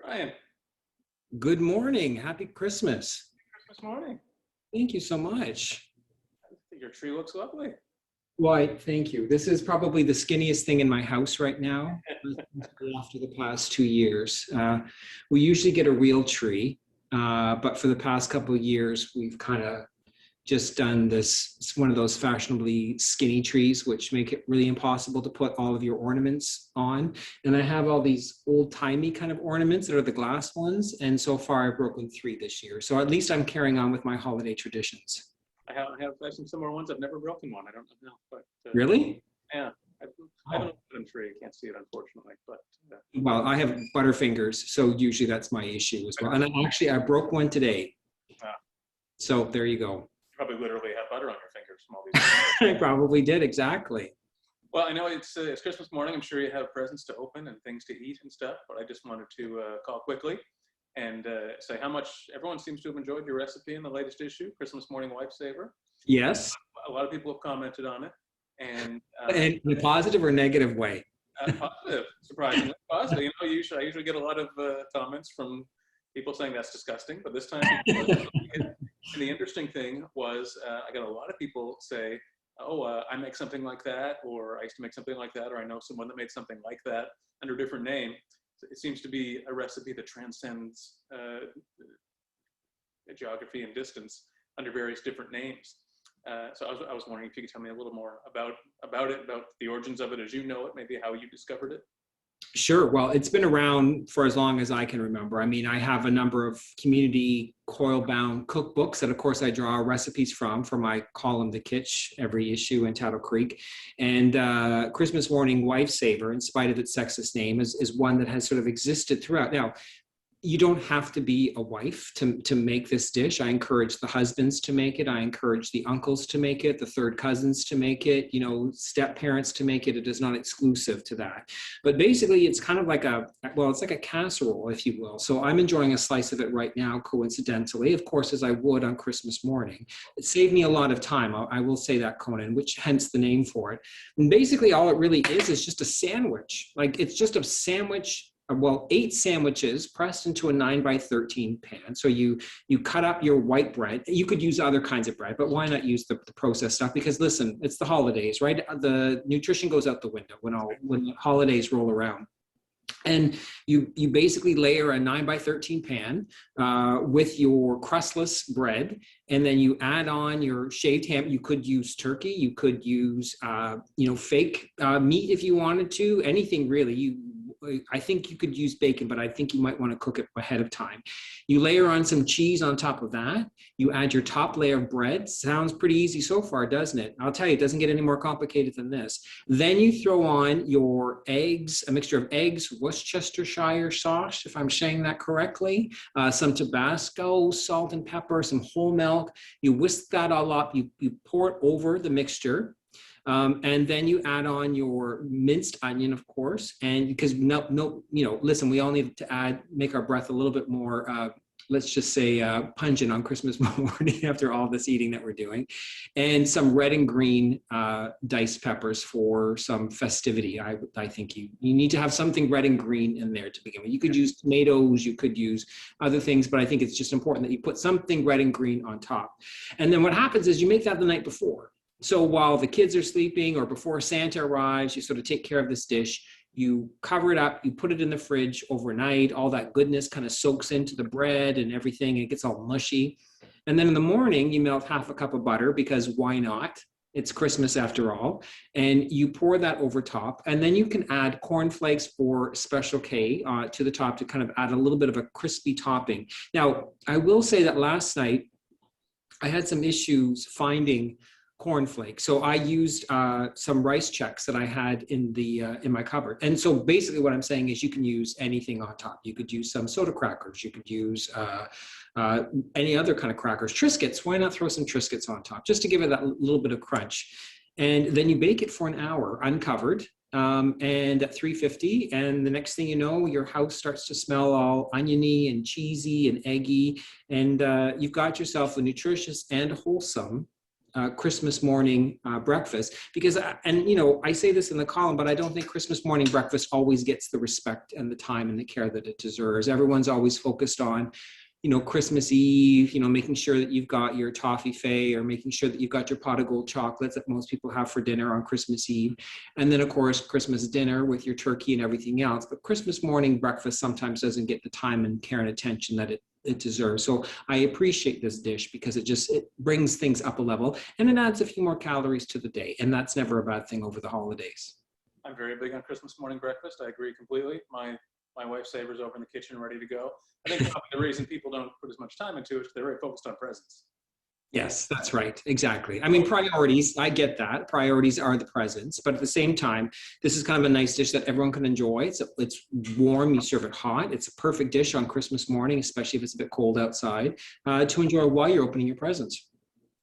Ryan, Good morning. Happy Christmas. Christmas morning. Thank you so much. I think your tree looks lovely. Why, thank you. This is probably the skinniest thing in my house right now after the past 2 years. We usually get a real tree, but for the past couple of years, we've kind of just done this. It's one of those fashionably skinny trees, which make it really impossible to put all of your ornaments on. And I have all these old timey kind of ornaments that are the glass ones. And so far, I've broken three this year. So at least I'm carrying on with my holiday traditions. I have some similar ones. I've never broken one. I don't know, but Really? yeah, I, I have an open tree. I can't see it unfortunately, but Well, I have butterfingers, so usually that's my issue as well. And I broke one today. uh, So there you go. you probably literally have butter on your fingers from all these. I probably did, exactly. Well, I know it's Christmas morning. I'm sure you have presents to open and things to eat and stuff. But I just wanted to call quickly and say how much everyone seems to have enjoyed your recipe in the latest issue, Christmas Morning Lifesaver. Yes. A lot of people have commented on it, and And in a positive or negative way? positive, surprisingly positive. I usually get a lot of comments from people saying that's disgusting, but this time, and the interesting thing was I got a lot of people say, "Oh, I make something like that," or "I used to make something like that," or "I know someone that made something like that under a different name." So it seems to be a recipe that transcends geography and distance under various different names. So I was wondering if you could tell me a little more about it, about the origins of it as you know it, maybe how you discovered it. Sure. Well, it's been around for as long as I can remember. I mean, I have a number of community coil-bound cookbooks that, of course, I draw recipes from for my column, The Kitsch, every issue in Taddle Creek. And Christmas Morning Lifesaver, in spite of its sexist name, is one that has sort of existed throughout. Now, you don't have to be a wife to make this dish. I encourage the husbands to make it. I encourage the uncles to make it, the third cousins to make it, step parents to make it. It is not exclusive to that. But basically, it's kind of like it's like a casserole, if you will. So I'm enjoying a slice of it right now, coincidentally, of course, as I would on Christmas morning. It saved me a lot of time. I will say that, Conan, which hence the name for it. And basically, all it really is just a sandwich. Like, it's just a sandwich. Well, 8 sandwiches pressed into a 9 by 13 pan. So you cut up your white bread. You could use other kinds of bread, but why not use the processed stuff? Because listen, it's the holidays, right? The nutrition goes out the window when the holidays roll around. And you basically layer a 9 by 13 pan with your crustless bread, and then you add on your shaved ham. You could use turkey, you could use fake meat if you wanted to. Anything really. I think you could use bacon, but I think you might want to cook it ahead of time. You layer on some cheese on top of that. You add your top layer of bread. Sounds pretty easy so far, doesn't it? I'll tell you, it doesn't get any more complicated than this. Then you throw on your eggs, a mixture of eggs, Worcestershire sauce, if I'm saying that correctly, some Tabasco, salt and pepper, some whole milk. You whisk that all up. You pour it over the mixture. And then you add on your minced onion, of course, and because listen, we all need to make our breath a little bit more, let's just say, pungent on Christmas morning after all this eating that we're doing, and some red and green diced peppers for some festivity. I think you need to have something red and green in there to begin with. You could use tomatoes, you could use other things, but I think it's just important that you put something red and green on top. And then what happens is you make that the night before. So while the kids are sleeping or before Santa arrives, you sort of take care of this dish. You cover it up, you put it in the fridge overnight. All that goodness kind of soaks into the bread and everything, and it gets all mushy. And then in the morning, you melt half a cup of butter, because why not? It's Christmas after all. And you pour that over top. And then you can add cornflakes or Special K to the top to kind of add a little bit of a crispy topping. Now, I will say that last night, I had some issues finding cornflakes. So I used some rice checks that I had in my cupboard. And so basically what I'm saying is you can use anything on top. You could use some soda crackers. You could use any other kind of crackers. Triscuits, why not throw some Triscuits on top, just to give it that little bit of crunch. And then you bake it for an hour uncovered, and at 350. And the next thing you know, your house starts to smell all oniony and cheesy and eggy. And you've got yourself a nutritious and wholesome Christmas morning breakfast, because, and you know, I say this in the column, but I don't think Christmas morning breakfast always gets the respect and the time and the care that it deserves. Everyone's always focused on, you know, Christmas Eve, you know, making sure that you've got your toffee fay, or making sure that you've got your pot of gold chocolates that most people have for dinner on Christmas Eve. And then, of course, Christmas dinner with your turkey and everything else. But Christmas morning breakfast sometimes doesn't get the time and care and attention that it deserves. So I appreciate this dish because it brings things up a level, and it adds a few more calories to the day. And that's never a bad thing over the holidays. I'm very big on Christmas morning breakfast. I agree completely. My wife Saber's over in the kitchen ready to go. I think probably the reason people don't put as much time into it is they're very focused on presents. Yes, that's right. Exactly. I mean, priorities, I get that. Priorities are the presents. But at the same time, this is kind of a nice dish that everyone can enjoy. It's warm. You serve it hot. It's a perfect dish on Christmas morning, especially if it's a bit cold outside, to enjoy while you're opening your presents.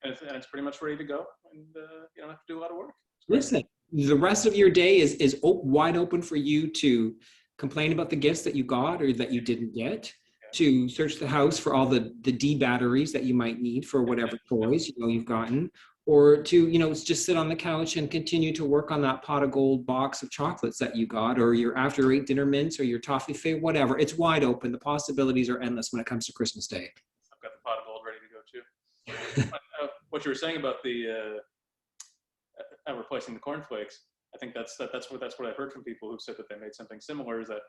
And it's pretty much ready to go. And you don't have to do a lot of work. Listen, the rest of your day is wide open for you to complain about the gifts that you got or that you didn't get, to search the house for all the D batteries that you might need for whatever toys you know you've gotten, or to, you know, just sit on the couch and continue to work on that pot of gold box of chocolates that you got, or your after 8 dinner mints, or your toffee fay, whatever. It's wide open. The possibilities are endless when it comes to Christmas Day. I've got the pot of gold ready to go too. What you were saying about the replacing the cornflakes, I think that's what I've heard from people who said that they made something similar. Is that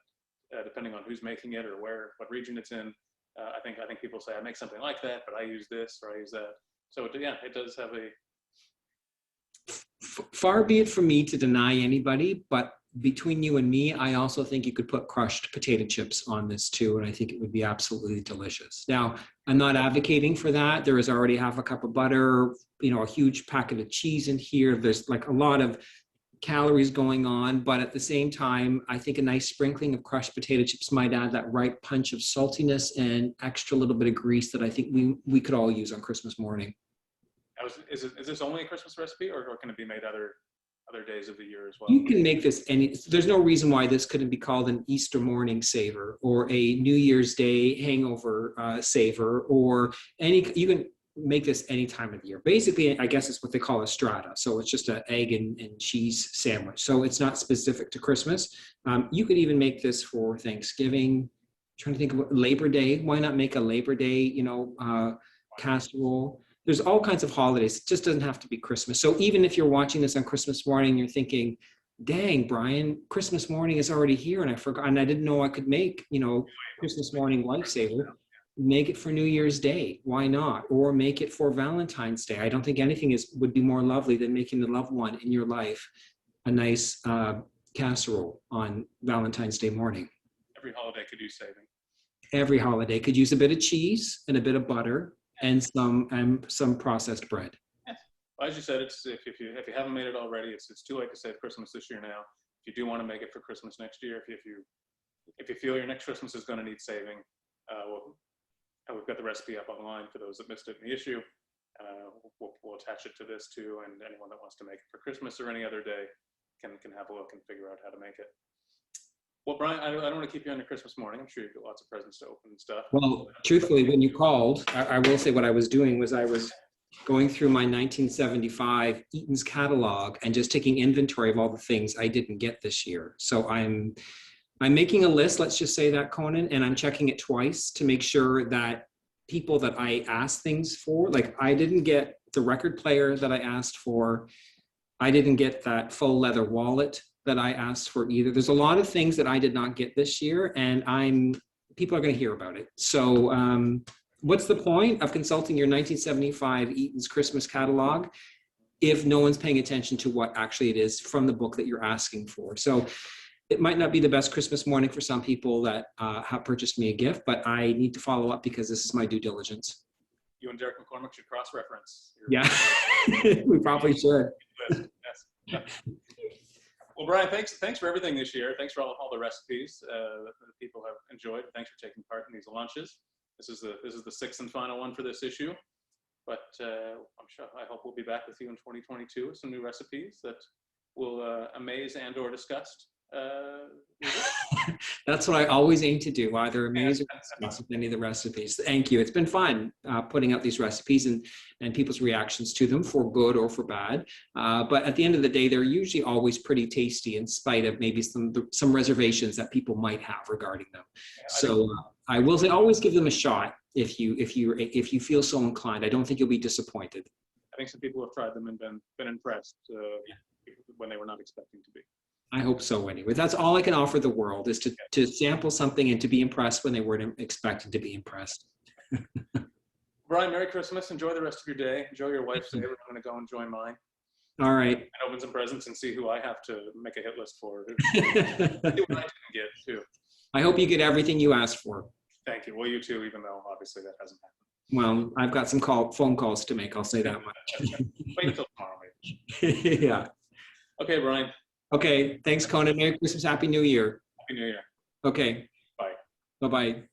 depending on who's making it or what region it's in, I think people say I make something like that, but I use this or I use that. So it does have a. Far be it from me to deny anybody, but between you and me, I also think you could put crushed potato chips on this too, and I think it would be absolutely delicious. Now, I'm not advocating for that. There is already half a cup of butter, you know, a huge packet of cheese in here. There's like a lot of calories going on, but at the same time, I think a nice sprinkling of crushed potato chips might add that right punch of saltiness and extra little bit of grease that I think we could all use on Christmas morning. Is this only a Christmas recipe, or can it be made other days of the year as well? You can make this there's no reason why this couldn't be called an Easter morning savor or a New Year's Day hangover savor, or you can make this any time of the year. Basically, I guess it's what they call a strata. So it's just an egg and cheese sandwich. So it's not specific to Christmas. You could even make this for Thanksgiving. I'm trying to think of Labor Day. Why not make a Labor Day, you know, casserole? There's all kinds of holidays. It just doesn't have to be Christmas. So even if you're watching this on Christmas morning, you're thinking, dang, Brian, Christmas morning is already here, and I forgot, and I didn't know I could make, you know, Christmas morning lifesaver. Make it for New Year's Day. Why not? Or make it for Valentine's Day. I don't think anything would be more lovely than making the loved one in your life a nice casserole on Valentine's Day morning. Every holiday could use saving. Every holiday could use a bit of cheese and a bit of butter and some processed bread. Yes. Well, as you said, it's if you haven't made it already, it's too late to save Christmas this year now. If you do want to make it for Christmas next year, if you feel your next Christmas is going to need saving, we've got the recipe up online for those that missed it in the issue. We'll attach it to this too, and anyone that wants to make it for Christmas or any other day can have a look and figure out how to make it. Well, Brian, I don't want to keep you on your Christmas morning. I'm sure you've got lots of presents to open and stuff. Well, truthfully, when you called, I will say what I was doing was I was going through my 1975 Eaton's catalog and just taking inventory of all the things I didn't get this year. So I'm making a list, let's just say that, Conan, and I'm checking it twice to make sure that people that I asked things for, like I didn't get the record player that I asked for. I didn't get that faux leather wallet that I asked for either. There's a lot of things that I did not get this year, and people are going to hear about it. So what's the point of consulting your 1975 Eaton's Christmas catalog if no one's paying attention to what actually it is from the book that you're asking for? So it might not be the best Christmas morning for some people that have purchased me a gift, but I need to follow up because this is my due diligence. You and Derek McCormick should cross-reference. Yeah, we probably should. Yes. Well, Brian, thanks for everything this year. Thanks for all the recipes that people have enjoyed. Thanks for taking part in these lunches. This is the sixth and final one for this issue, but I hope we'll be back with you in 2022 with some new recipes that will amaze and/or disgust That's what I always aim to do, either amaze or dismiss with any of the recipes. Thank you. It's been fun putting out these recipes and people's reactions to them, for good or for bad. But at the end of the day, they're usually always pretty tasty, in spite of maybe some reservations that people might have regarding them. So I will say, always give them a shot if you feel so inclined. I don't think you'll be disappointed. I think some people have tried them and been impressed when they were not expecting to be. I hope so anyway. That's all I can offer the world, is to sample something and to be impressed when they weren't expected to be impressed. Brian, Merry Christmas. Enjoy the rest of your day. Enjoy your wife's day. We're going to go enjoy mine. All right. And open some presents and see who I have to make a hit list for. See what I didn't get, too. I hope you get everything you asked for. Thank you. Well, you too, even though obviously that hasn't happened. Well, I've got some phone calls to make. I'll say that much. Wait until tomorrow, maybe. Yeah. Okay, Brian. Okay. Thanks, Conan. Merry Christmas. Happy New Year. Happy New Year. Okay. Bye. Bye-bye.